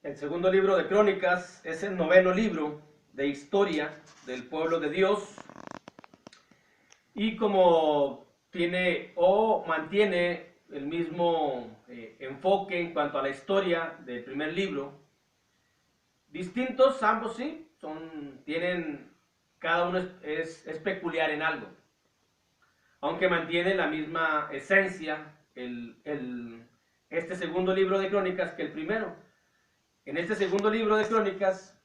El segundo libro de Crónicas es el noveno libro de historia del pueblo de Dios y como tiene o mantiene el mismo enfoque en cuanto a la historia del primer libro, distintos ambos sí, cada uno es peculiar en algo, aunque mantiene la misma esencia este segundo libro de Crónicas que el primero. En este segundo libro de Crónicas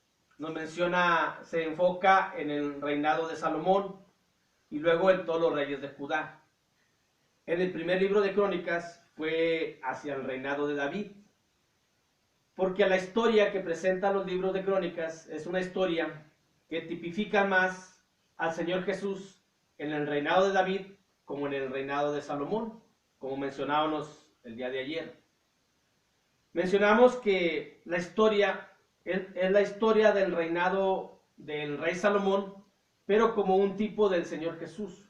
se enfoca en el reinado de Salomón y luego en todos los reyes de Judá. En el primer libro de Crónicas fue hacia el reinado de David, porque la historia que presentan los libros de Crónicas es una historia que tipifica más al Señor Jesús en el reinado de David como en el reinado de Salomón, como mencionábamos el día de ayer. Mencionamos que la historia es la historia del reinado del rey Salomón, pero como un tipo del Señor Jesús.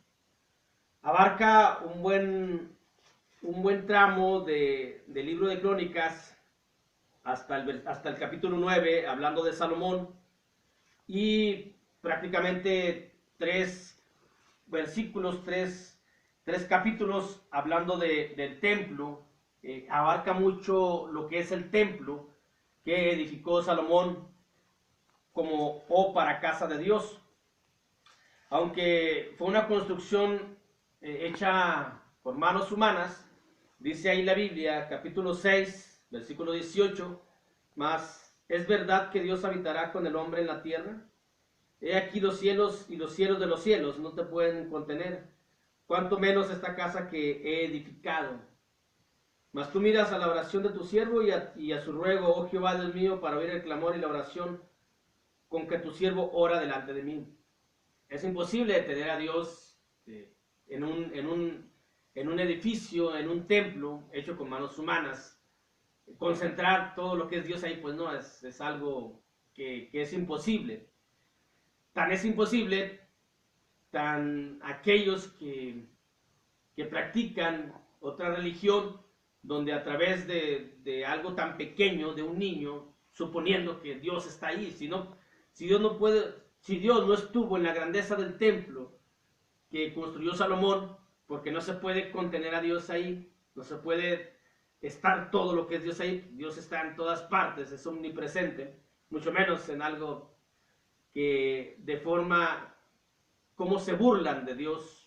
Abarca un buen tramo del libro de Crónicas hasta el capítulo 9, hablando de Salomón, y prácticamente 3 versículos, 3 capítulos hablando del templo. Abarca mucho lo que es el templo que edificó Salomón como para casa de Dios. Aunque fue una construcción hecha por manos humanas, dice ahí la Biblia, capítulo 6, versículo 18, mas ¿es verdad que Dios habitará con el hombre en la tierra? He aquí los cielos y los cielos de los cielos no te pueden contener, cuanto menos esta casa que he edificado. Mas tú miras a la oración de tu siervo y a su ruego, oh Jehová Dios mío, para oír el clamor y la oración con que tu siervo ora delante de mí. Es imposible tener a Dios en un edificio, en un templo hecho con manos humanas. Concentrar todo lo que es Dios ahí, pues no, es algo que es imposible. Tan es imposible, tan aquellos que practican otra religión, donde a través de algo tan pequeño, de un niño, suponiendo que Dios está ahí, si Dios no estuvo en la grandeza del templo que construyó Salomón, porque no se puede contener a Dios ahí, no se puede estar todo lo que es Dios ahí. Dios está en todas partes, es omnipresente, mucho menos en algo que de forma, como se burlan de Dios,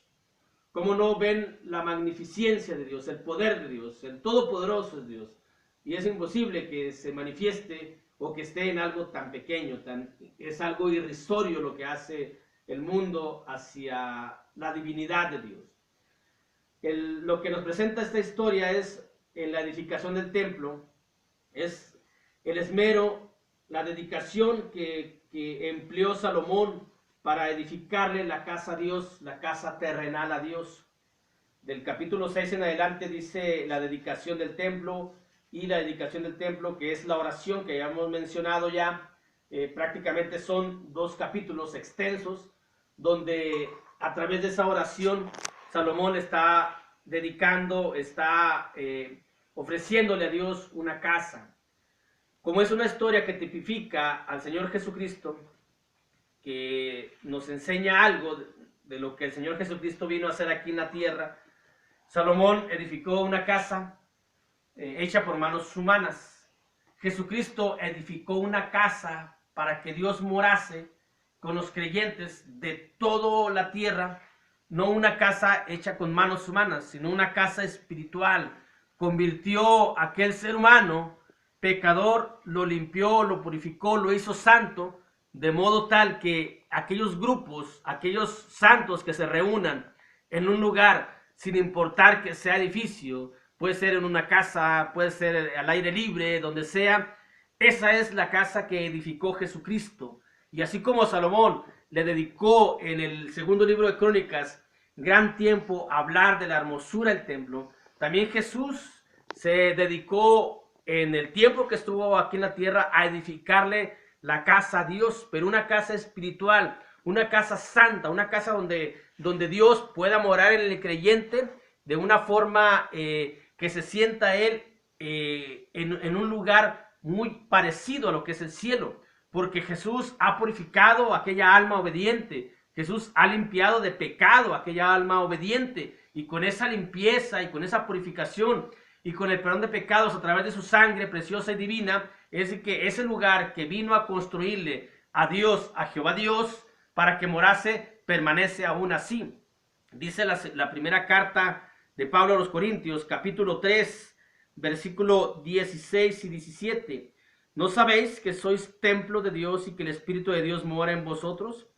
cómo no ven la magnificencia de Dios, el poder de Dios, el todopoderoso es Dios. Y es imposible que se manifieste o que esté en algo tan pequeño, es algo irrisorio lo que hace el mundo hacia la divinidad de Dios. Lo que nos presenta esta historia es en la edificación del templo, es el esmero, la dedicación que empleó Salomón para edificarle la casa a Dios, la casa terrenal a Dios. Del capítulo 6 en adelante dice la dedicación del templo, y la dedicación del templo, que es la oración que ya hemos mencionado ya, prácticamente son 2 capítulos extensos, donde a través de esa oración Salomón está dedicando, está ofreciéndole a Dios una casa. Como es una historia que tipifica al Señor Jesucristo, que nos enseña algo de lo que el Señor Jesucristo vino a hacer aquí en la tierra, Salomón edificó una casa hecha por manos humanas. Jesucristo edificó una casa para que Dios morase con los creyentes de toda la tierra, no una casa hecha con manos humanas, sino una casa espiritual. Convirtió a aquel ser humano pecador, lo limpió, lo purificó, lo hizo santo, de modo tal que aquellos grupos, aquellos santos que se reúnan en un lugar, sin importar que sea edificio, puede ser en una casa, puede ser al aire libre, donde sea, esa es la casa que edificó Jesucristo. Y así como Salomón le dedicó en el segundo libro de Crónicas gran tiempo a hablar de la hermosura del templo, también Jesús se dedicó en el tiempo que estuvo aquí en la tierra a edificarle la casa a Dios, pero una casa espiritual, una casa santa, una casa donde Dios pueda morar en el creyente de una forma que se sienta él en un lugar muy parecido a lo que es el cielo, porque Jesús ha purificado aquella alma obediente, Jesús ha limpiado de pecado aquella alma obediente, y con esa limpieza y con esa purificación y con el perdón de pecados a través de su sangre preciosa y divina, es que ese lugar que vino a construirle a Dios, a Jehová Dios, para que morase, permanece aún así. Dice la primera carta de Pablo a los Corintios, capítulo 3, versículo 16 y 17. ¿No sabéis que sois templo de Dios y que el Espíritu de Dios mora en vosotros?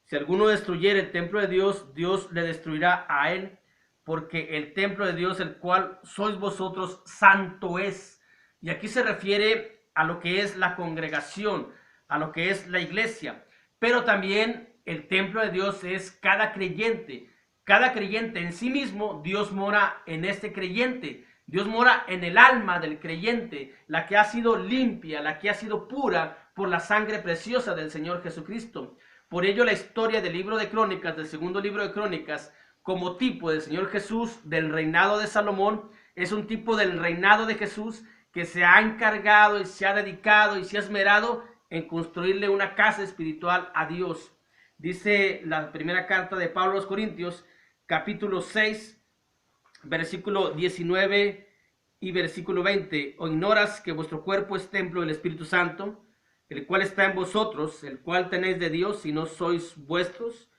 Si alguno destruyere el templo de Dios, Dios le destruirá a él, porque el templo de Dios, el cual sois vosotros, santo es. Y aquí se refiere a lo que es la congregación, a lo que es la iglesia, pero también el templo de Dios es cada creyente. Cada creyente en sí mismo, Dios mora en este creyente. Dios mora en el alma del creyente, la que ha sido limpia, la que ha sido pura por la sangre preciosa del Señor Jesucristo. Por ello la historia del libro de Crónicas, del segundo libro de Crónicas, como tipo del Señor Jesús, del reinado de Salomón, es un tipo del reinado de Jesús que se ha encargado y se ha dedicado y se ha esmerado en construirle una casa espiritual a Dios. Dice la primera carta de Pablo a los Corintios, capítulo 6, versículo 19 y versículo 20. ¿O ignoras que vuestro cuerpo es templo del Espíritu Santo, el cual está en vosotros, el cual tenéis de Dios, y no sois vuestros?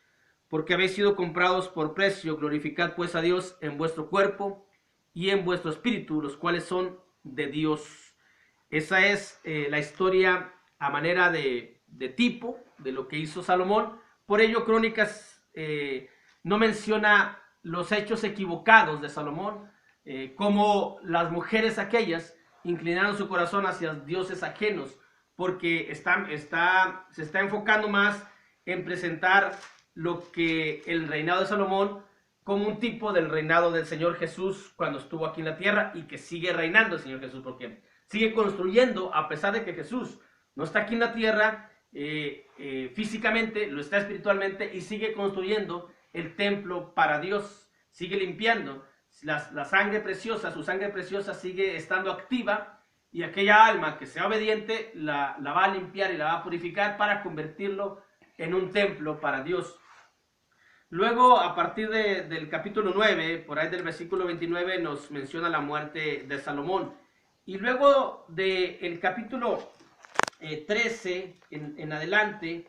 Porque habéis sido comprados por precio. Glorificad pues a Dios en vuestro cuerpo y en vuestro espíritu, los cuales son de Dios. Esa es la historia a manera de tipo de lo que hizo Salomón. Por ello Crónicas no menciona los hechos equivocados de Salomón, como las mujeres aquellas inclinaron su corazón hacia dioses ajenos, porque se está enfocando más en presentar lo que el reinado de Salomón como un tipo del reinado del Señor Jesús cuando estuvo aquí en la tierra, y que sigue reinando el Señor Jesús, porque sigue construyendo, a pesar de que Jesús no está aquí en la tierra físicamente, lo está espiritualmente, y sigue construyendo el templo para Dios, sigue limpiando. La sangre preciosa, su sangre preciosa sigue estando activa, y aquella alma que sea obediente la va a limpiar y la va a purificar para convertirlo en un templo para Dios. Luego, a partir del capítulo 9, por ahí del versículo 29, nos menciona la muerte de Salomón. Y luego del capítulo 13 en adelante,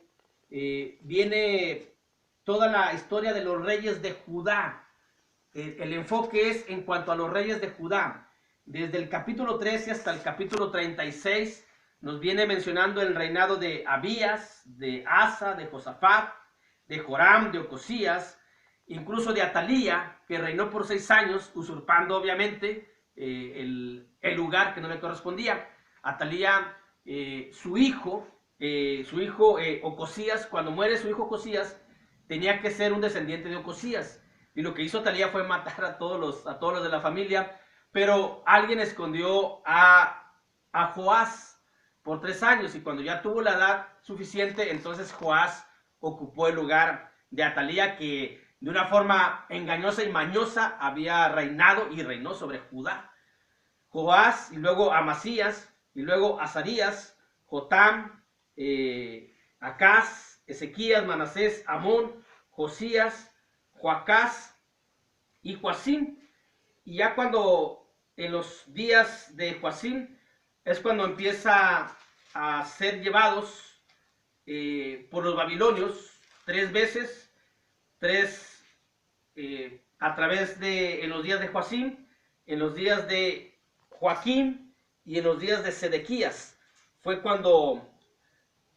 viene toda la historia de los reyes de Judá. El enfoque es en cuanto a los reyes de Judá. Desde el capítulo 13 hasta el capítulo 36 nos viene mencionando el reinado de Abías, de Asa, de Josafat, de Joram, de Ocosías, incluso de Atalía, que reinó por 6 años, usurpando obviamente el lugar que no le correspondía. Atalía, su hijo Ocosías, cuando muere su hijo Ocosías, tenía que ser un descendiente de Ocosías. Y lo que hizo Atalía fue matar a todos los de la familia, pero alguien escondió a Joás por 3 años, y cuando ya tuvo la edad suficiente, entonces Joás ocupó el lugar de Atalía, que de una forma engañosa y mañosa había reinado y reinó sobre Judá. Joás, y luego Amasías, y luego Azarías, Jotam, Acaz, Ezequías, Manasés, Amón, Josías, Joacás y Joacim. Y ya cuando en los días de Joacim es cuando empieza a ser llevados por los babilonios 3 veces, a través de, en los días de Joacim, en los días de Joaquín y en los días de Sedequías, fue cuando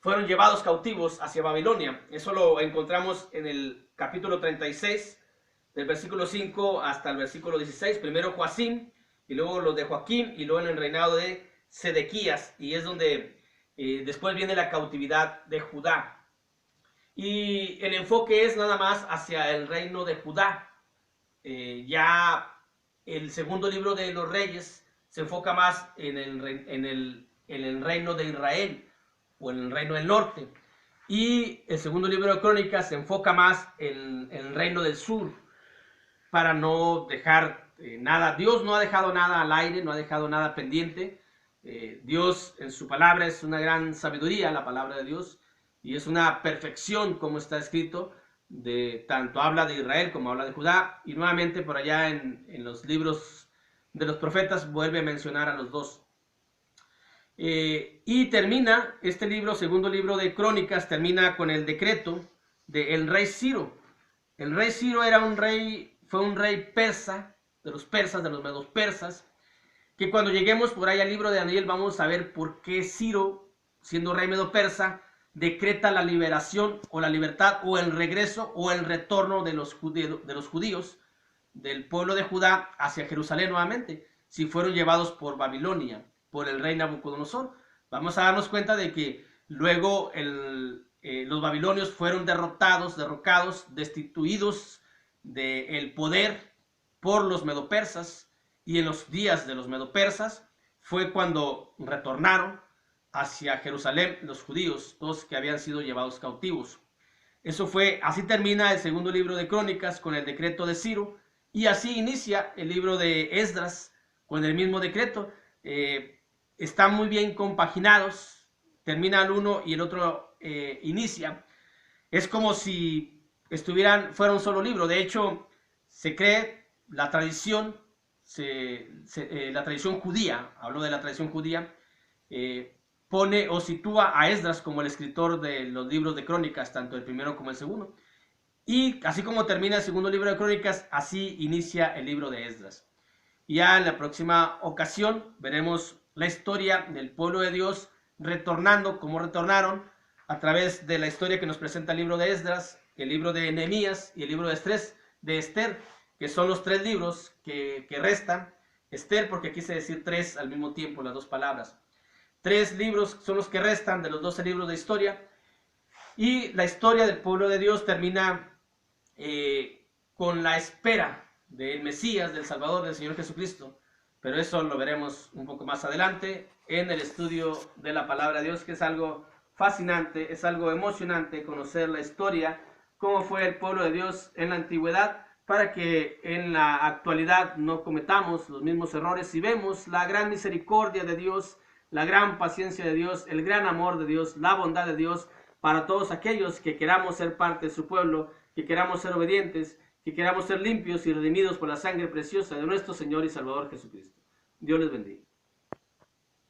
fueron llevados cautivos hacia Babilonia. Eso lo encontramos en el capítulo 36, del versículo 5 hasta el versículo 16. Primero Joacim, y luego los de Joaquín, y luego en el reinado de Sedequías, y es donde después viene la cautividad de Judá. Y el enfoque es nada más hacia el reino de Judá. Ya el segundo libro de los Reyes se enfoca más en el reino de Israel, o en el reino del norte. Y el segundo libro de Crónicas se enfoca más en el reino del sur, para no dejar nada. Dios no ha dejado nada al aire, no ha dejado nada pendiente, Dios en su palabra es una gran sabiduría, la palabra de Dios, y es una perfección como está escrito, tanto habla de Israel como habla de Judá, y nuevamente por allá en los libros de los profetas vuelve a mencionar a los dos. Y termina este libro, segundo libro de Crónicas, termina con el decreto del rey Ciro. El rey Ciro fue un rey persa, de los persas, de los medos persas, que cuando lleguemos por ahí al libro de Daniel vamos a ver por qué Ciro, siendo rey medo persa, decreta la liberación o la libertad o el regreso o el retorno de los judíos del pueblo de Judá hacia Jerusalén nuevamente, si fueron llevados por Babilonia, por el rey Nabucodonosor. Vamos a darnos cuenta de que luego los babilonios fueron derrocados, destituidos del poder por los medopersas, y en los días de los medopersas fue cuando retornaron hacia Jerusalén los judíos, todos que habían sido llevados cautivos. Así termina el segundo libro de Crónicas con el decreto de Ciro, y así inicia el libro de Esdras con el mismo decreto. Están muy bien compaginados, termina el uno y el otro inicia. Es como si fuera un solo libro. De hecho, se cree la tradición, la tradición judía, hablo de la tradición judía, pone o sitúa a Esdras como el escritor de los libros de Crónicas, tanto el primero como el segundo. Y así como termina el segundo libro de Crónicas, así inicia el libro de Esdras. Y ya en la próxima ocasión veremos la historia del pueblo de Dios retornando, como retornaron, a través de la historia que nos presenta el libro de Esdras, el libro de Nehemías y el libro de Esther, que son los tres libros que restan. Esther, porque quise decir tres al mismo tiempo, las dos palabras. Tres libros son los que restan de los 12 libros de historia. Y la historia del pueblo de Dios termina con la espera del Mesías, del Salvador, del Señor Jesucristo. Pero eso lo veremos un poco más adelante en el estudio de la palabra de Dios, que es algo fascinante, es algo emocionante conocer la historia, cómo fue el pueblo de Dios en la antigüedad, para que en la actualidad no cometamos los mismos errores y vemos la gran misericordia de Dios, la gran paciencia de Dios, el gran amor de Dios, la bondad de Dios para todos aquellos que queramos ser parte de su pueblo, que queramos ser obedientes, que queramos ser limpios y redimidos por la sangre preciosa de nuestro Señor y Salvador Jesucristo. Dios les bendiga.